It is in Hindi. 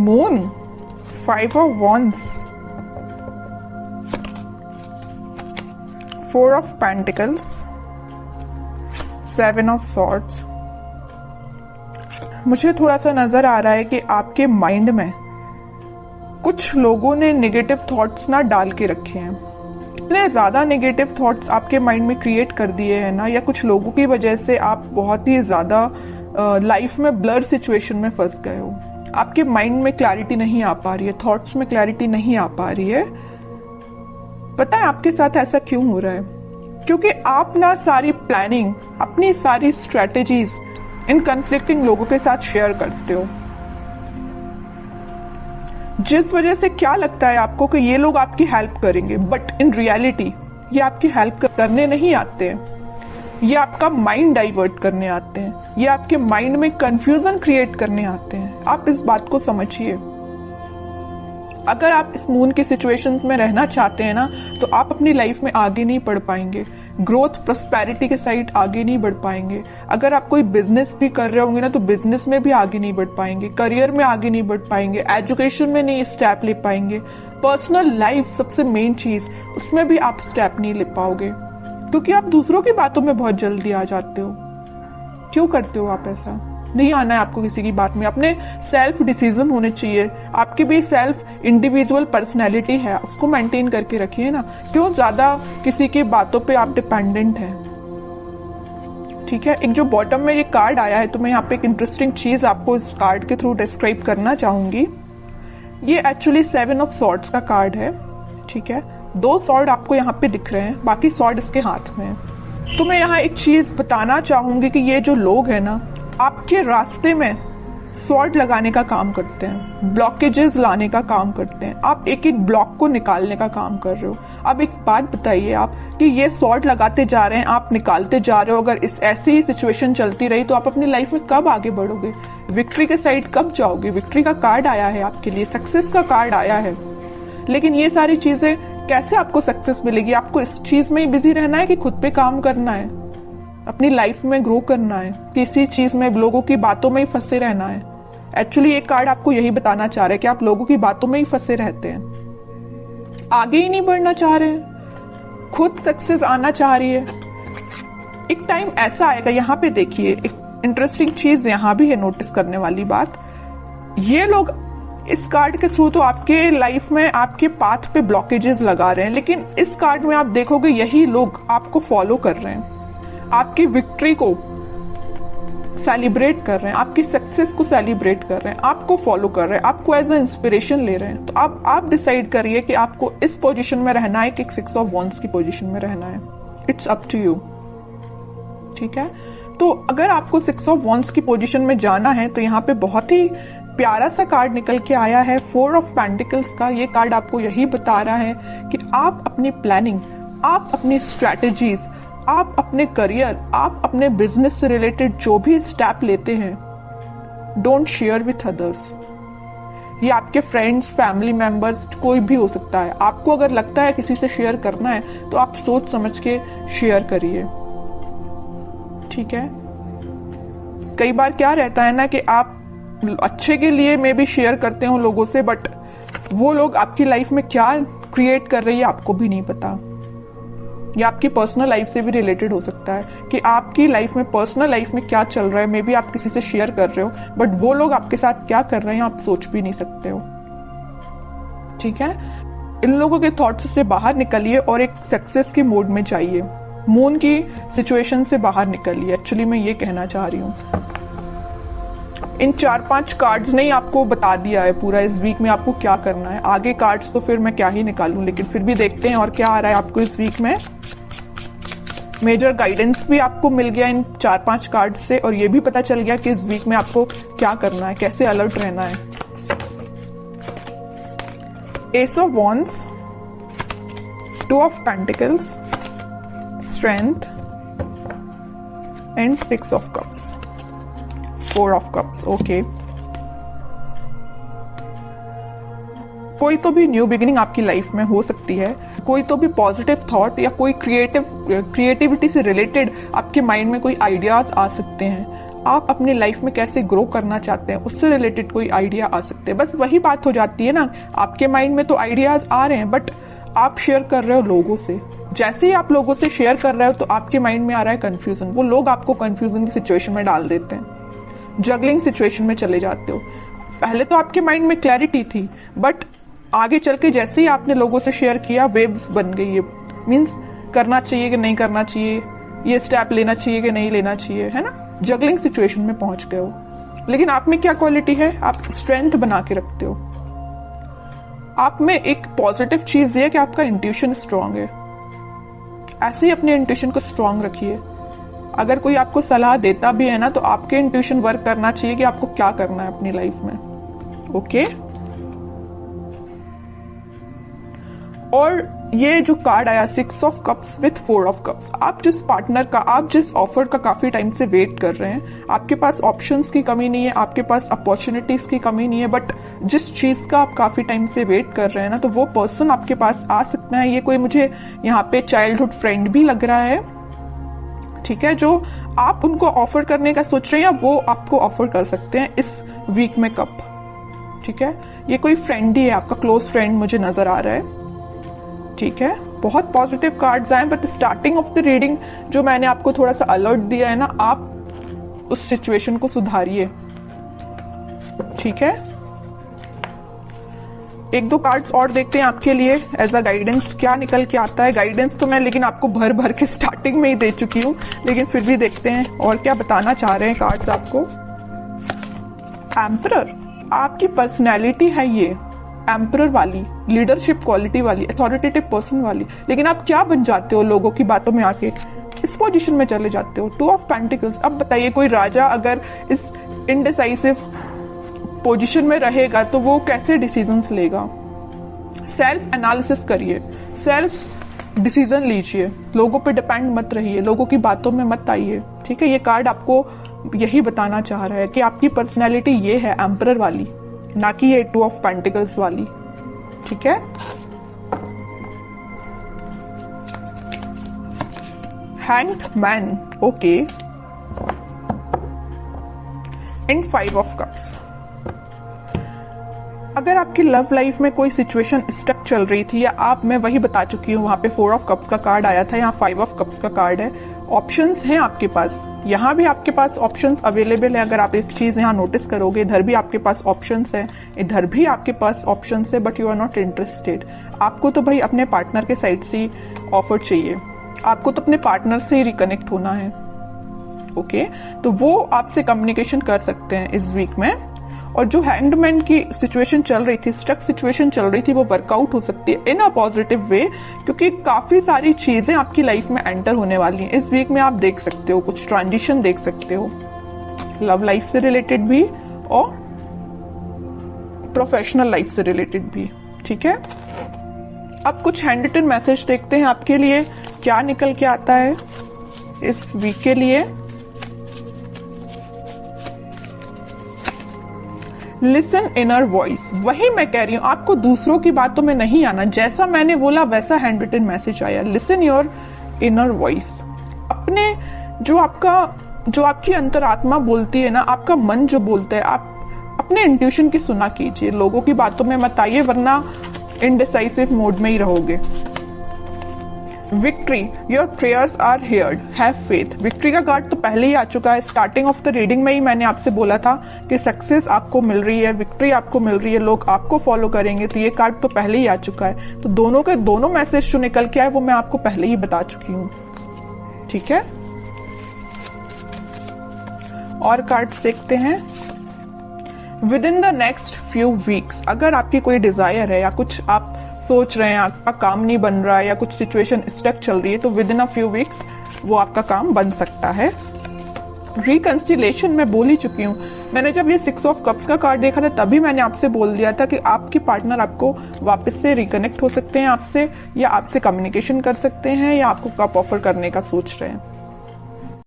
Moon, 5 of wands, 4 of pentacles, 7 of swords। मुझे थोड़ा सा नजर आ रहा है कि आपके माइंड में कुछ लोगों ने नेगेटिव थॉट्स ना डाल के रखे हैं। इतने ज्यादा नेगेटिव थॉट्स आपके माइंड में क्रिएट कर दिए हैं ना, या कुछ लोगों की वजह से आप बहुत ही ज्यादा लाइफ में ब्लर सिचुएशन में फंस गए हो। आपके माइंड में क्लैरिटी नहीं आ पा रही है, थॉट्स में क्लैरिटी नहीं आ पा रही है। पता है आपके साथ ऐसा क्यों हो रहा है? क्योंकि आप ना सारी प्लानिंग, अपनी सारी स्ट्रेटेजीज इन कन्फ्लिक्टिंग लोगों के साथ शेयर करते हो, जिस वजह से क्या लगता है आपको कि ये लोग आपकी हेल्प करेंगे, बट इन रियलिटी ये आपकी हेल्प करने नहीं आते हैं। ये आपका माइंड डाइवर्ट करने आते हैं, ये आपके माइंड में कंफ्यूजन क्रिएट करने आते हैं। आप इस बात को समझिए। अगर आप इस मून की सिचुएशंस में रहना चाहते हैं ना, तो आप अपनी लाइफ में आगे नहीं बढ़ पाएंगे, ग्रोथ प्रॉस्पेरिटी के साइड आगे नहीं बढ़ पाएंगे। अगर आप कोई बिजनेस भी कर रहे होंगे ना, तो बिजनेस में भी आगे नहीं बढ़ पाएंगे, करियर में आगे नहीं बढ़ पाएंगे, एजुकेशन में नहीं स्टेप ले पाएंगे, पर्सनल लाइफ सबसे मेन चीज, उसमें भी आप स्टेप नहीं ले पाओगे, क्योंकि आप दूसरों की बातों में बहुत जल्दी आ जाते हो। क्यों करते हो आप ऐसा? नहीं आना है आपको किसी की बात में। अपने सेल्फ डिसीजन होने चाहिए। आपकी भी सेल्फ इंडिविजुअल पर्सनैलिटी है, उसको मेंटेन करके रखिए ना। क्यों ज्यादा किसी की बातों पे आप डिपेंडेंट हैं? ठीक है, एक जो बॉटम में ये कार्ड आया है, तो मैं यहाँ पे एक इंटरेस्टिंग चीज आपको इस कार्ड के थ्रू डिस्क्राइब करना चाहूंगी। ये एक्चुअली 7 ऑफ सॉर्ड्स का कार्ड है। ठीक है, 2 सॉर्ड आपको यहाँ पे दिख रहे हैं, बाकी सॉर्ड इसके हाथ में है। तो मैं यहाँ एक चीज बताना चाहूंगी कि ये जो लोग हैं ना, आपके रास्ते में सॉर्ड लगाने का काम करते हैं, ब्लॉकेजेस लाने का काम करते हैं। आप एक एक ब्लॉक को निकालने का काम कर रहे हो। अब एक बात बताइए आप कि ये सॉर्ड लगाते जा रहे हैं, आप निकालते जा रहे हो। अगर इस ऐसी ही सिचुएशन चलती रही तो आप अपनी लाइफ में कब आगे बढ़ोगे? विक्ट्री के साइड कब जाओगे? विक्ट्री का कार्ड आया है आपके लिए, सक्सेस का कार्ड आया है, लेकिन ये सारी चीजें कैसे आपको सक्सेस मिलेगी? आपको इस चीज में ही बिजी रहना है कि खुद पे काम करना है, अपनी लाइफ में ग्रो करना है, किसी चीज में लोगों की बातों में ही फंसे रहना है? एक्चुअली ये कार्ड आपको यही बताना चाह रहा है कि आप लोगों की बातों में ही फंसे रहते हैं, आगे ही नहीं बढ़ना चाह रहे हैं, खुद सक्सेस आना चाह रही है। एक टाइम ऐसा आएगा, यहाँ पे देखिए एक इंटरेस्टिंग चीज यहाँ भी है नोटिस करने वाली बात। ये लोग इस कार्ड के थ्रू तो आपके लाइफ में आपके पाथ पे ब्लॉकेजेस लगा रहे हैं, लेकिन इस कार्ड में आप देखोगे यही लोग आपको फॉलो कर रहे हैं, आपकी विक्ट्री को सेलिब्रेट कर रहे हैं, आपकी सक्सेस को सेलिब्रेट कर रहे हैं, आपको फॉलो कर रहे हैं, आपको एज ए इंस्पिरेशन ले रहे हैं। तो अब आप डिसाइड करिए कि आपको इस पोजीशन में रहना है कि 6 ऑफ वॉन्ड्स की पोजीशन में रहना है। It's up to you. ठीक है, तो अगर आपको 6 ऑफ वॉन्ड्स की पोजीशन में जाना है, तो यहाँ पे बहुत ही प्यारा सा कार्ड निकल के आया है, 4 ऑफ पेंटिकल्स का। ये कार्ड आपको यही बता रहा है कि आप अपनी प्लानिंग, आप अपनी स्ट्रैटेजीज, आप अपने करियर, आप अपने बिजनेस से रिलेटेड जो भी स्टेप लेते हैं, डोंट शेयर विथ अदर्स। ये आपके फ्रेंड्स, फैमिली मेंबर्स, कोई भी हो सकता है। आपको अगर लगता है किसी से शेयर करना है, तो आप सोच समझ के शेयर करिए। ठीक है, कई बार क्या रहता है ना कि आप अच्छे के लिए मे भी शेयर करते हो लोगों से, बट वो लोग आपकी लाइफ में क्या क्रिएट कर रही है आपको भी नहीं पता। या आपकी पर्सनल लाइफ से भी रिलेटेड हो सकता है कि आपकी लाइफ में, पर्सनल लाइफ में क्या चल रहा है, मे बी आप किसी से शेयर कर रहे हो, बट वो लोग आपके साथ क्या कर रहे हैं आप सोच भी नहीं सकते हो। ठीक है, इन लोगों के थॉट्स से बाहर निकलिए और एक सक्सेस के मोड में जाइए। मून की सिचुएशन से बाहर निकलिए, एक्चुअली मैं ये कहना चाह रही हूँ। इन 4-5 कार्ड्स ने ही आपको बता दिया है पूरा इस वीक में आपको क्या करना है। आगे कार्ड्स तो फिर मैं क्या ही निकालूं, लेकिन फिर भी देखते हैं और क्या आ रहा है आपको इस वीक में। मेजर गाइडेंस भी आपको मिल गया इन 4-5 कार्ड से, और ये भी पता चल गया कि इस वीक में आपको क्या करना है, कैसे अलर्ट रहना है। S of wands, 2 of pentacles, strength and 6 of cups, 4 of cups. Okay, कोई तो भी न्यू बिगिनिंग आपकी लाइफ में हो सकती है, कोई तो भी पॉजिटिव थॉट या कोई क्रिएटिविटी से रिलेटेड आपके माइंड में कोई आइडियाज आ सकते हैं। आप अपनी लाइफ में कैसे ग्रो करना चाहते हैं उससे रिलेटेड कोई आइडिया आ सकते हैं। बस वही बात हो जाती है ना, आपके माइंड में तो आइडियाज आ रहे हैं बट आप शेयर कर रहे हो लोगों से। जैसे ही आप लोगों से शेयर कर रहे हो तो आपके माइंड में आ रहा है कंफ्यूजन, वो लोग आपको कंफ्यूजन की सिचुएशन में डाल देते हैं, जगलिंग सिचुएशन में चले जाते हो। पहले तो आपके माइंड में क्लैरिटी थी बट आगे चल के जैसे ही आपने लोगों से शेयर किया वेव्स बन गई है, मीन्स करना चाहिए कि नहीं करना चाहिए, ये स्टेप लेना चाहिए कि नहीं लेना चाहिए, है ना, जगलिंग सिचुएशन में पहुंच गए हो। लेकिन आप में क्या क्वालिटी है, आप स्ट्रेंथ बना के रखते हो। आप में एक पॉजिटिव चीज ये है कि आपका इंट्यूशन स्ट्रांग है। ऐसे ही अपने इंट्यूशन को स्ट्रांग रखिए। अगर कोई आपको सलाह देता भी है ना तो आपके इंट्यूशन वर्क करना चाहिए कि आपको क्या करना है अपनी लाइफ में। ओके, और ये जो कार्ड आया 6 of cups with 4 of cups, आप जिस पार्टनर का, आप जिस ऑफर का काफी टाइम से वेट कर रहे हैं, आपके पास ऑप्शंस की कमी नहीं है, आपके पास अपॉर्चुनिटीज की कमी नहीं है, बट जिस चीज का आप काफी टाइम से वेट कर रहे हैं ना, तो वो पर्सन आपके पास आ सकता है। ये कोई मुझे यहाँ पे चाइल्डहुड फ्रेंड भी लग रहा है, ठीक है, जो आप उनको ऑफर करने का सोच रहे हैं या वो आपको ऑफर कर सकते हैं इस वीक में कप, ठीक है। ये कोई फ्रेंड ही है, आपका क्लोज फ्रेंड मुझे नजर आ रहा है, ठीक है। बहुत पॉजिटिव कार्ड्स आए but starting of the reading जो मैंने आपको थोड़ा सा अलर्ट दिया है ना, आप उस सिचुएशन को सुधारिए, ठीक है। एक दो कार्ड्स और देखते हैं आपके लिए एज अ गाइडेंस, क्या निकल के आता है। गाइडेंस तो मैं लेकिन आपको भर भर के स्टार्टिंग में ही दे चुकी हूं, लेकिन फिर भी देखते हैं और क्या बताना चाह रहे हैं कार्ड्स आपको। एम्परर, आपकी पर्सनैलिटी है ये एम्परर वाली, लीडरशिप क्वालिटी वाली, अथॉरिटेटिव पर्सन वाली, लेकिन आप क्या बन जाते हो लोगों की बातों में आके, इस पोजीशन में चले जाते हो। 2 ऑफ पेंटिकल्स। अब बताइए कोई राजा अगर इस इनडिसाइसिव पोजीशन में रहेगा तो वो कैसे डिसीजंस लेगा। सेल्फ एनालिसिस करिए, सेल्फ डिसीजन लीजिए, लोगों पे डिपेंड मत रहिए, लोगों की बातों में मत आइए, ठीक है। ये कार्ड आपको यही बताना चाह रहा है कि आपकी पर्सनैलिटी ये है एम्परर वाली, ना कि ये 2 ऑफ पेंटिकल्स वाली, ठीक है। Hanged man, okay, and 5 of cups. अगर आपकी लव लाइफ में कोई सिचुएशन स्टक चल रही थी, या आप, मैं वही बता चुकी हूं, वहां पे 4 ऑफ कप्स का कार्ड आया था, यहाँ 5 ऑफ कप्स का कार्ड है। ऑप्शंस हैं आपके पास, यहाँ भी आपके पास ऑप्शंस अवेलेबल है। अगर आप एक चीज यहाँ नोटिस करोगे, इधर भी आपके पास ऑप्शंस है, इधर भी आपके पास ऑप्शंस है, but you are not interested. आपको तो भाई अपने पार्टनर के साइड से ऑफर चाहिए, आपको तो अपने पार्टनर से ही रिकनेक्ट होना है, ओके। तो वो आपसे कम्युनिकेशन कर सकते हैं इस वीक में। और जो हैंगमैन की सिचुएशन चल रही थी, स्टक सिचुएशन चल रही थी, वो वर्कआउट हो सकती है इन अ पॉजिटिव वे, क्योंकि काफी सारी चीजें आपकी लाइफ में एंटर होने वाली हैं इस वीक में। आप देख सकते हो कुछ ट्रांजिशन देख सकते हो, लव लाइफ से रिलेटेड भी और प्रोफेशनल लाइफ से रिलेटेड भी, ठीक है। अब कुछ हैंड रिटन मैसेज देखते हैं आपके लिए क्या निकल के आता है इस वीक के लिए। लिसन इनर वॉइस, वही मैं कह रही हूं, आपको दूसरों की बातों में नहीं आना, जैसा मैंने बोला वैसा हैंड रिटन मैसेज आया। लिसन योर इनर वॉइस, अपने जो आपकी अंतरात्मा बोलती है ना, आपका मन जो बोलता है, आप अपने इंट्यूशन की सुना कीजिए, लोगों की बातों में मत आइए, वरना इनडिसाइसिव मोड में ही रहोगे। Victory, your prayers are heard, have faith. Victory का कार्ड तो पहले ही आ चुका है, स्टार्टिंग ऑफ द रीडिंग में ही मैंने आपसे बोला था कि सक्सेस आपको मिल रही है, विक्ट्री आपको मिल रही है, लोग आपको फॉलो करेंगे, तो ये कार्ड तो पहले ही आ चुका है। तो दोनों के दोनों मैसेज जो निकल के आए वो मैं आपको पहले ही बता चुकी हूँ, ठीक है। और कार्ड्स देखते हैं। With in the next few weeks, अगर आपकी कोई डिजायर है या कुछ आप सोच रहे हैं, आपका काम नहीं बन रहा है या कुछ सिचुएशन स्टक चल रही है, तो with in a few weeks वो आपका काम बन सकता है। रिकंसिलेशन मैं बोल ही चुकी हूँ, मैंने जब ये 6 ऑफ कप्स का कार्ड देखा था तभी मैंने आपसे बोल दिया था कि आपके पार्टनर आपको वापस से रिकनेक्ट हो सकते हैं आपसे, या आपसे कम्युनिकेशन कर सकते हैं, या आपको कप ऑफर करने का सोच रहे हैं।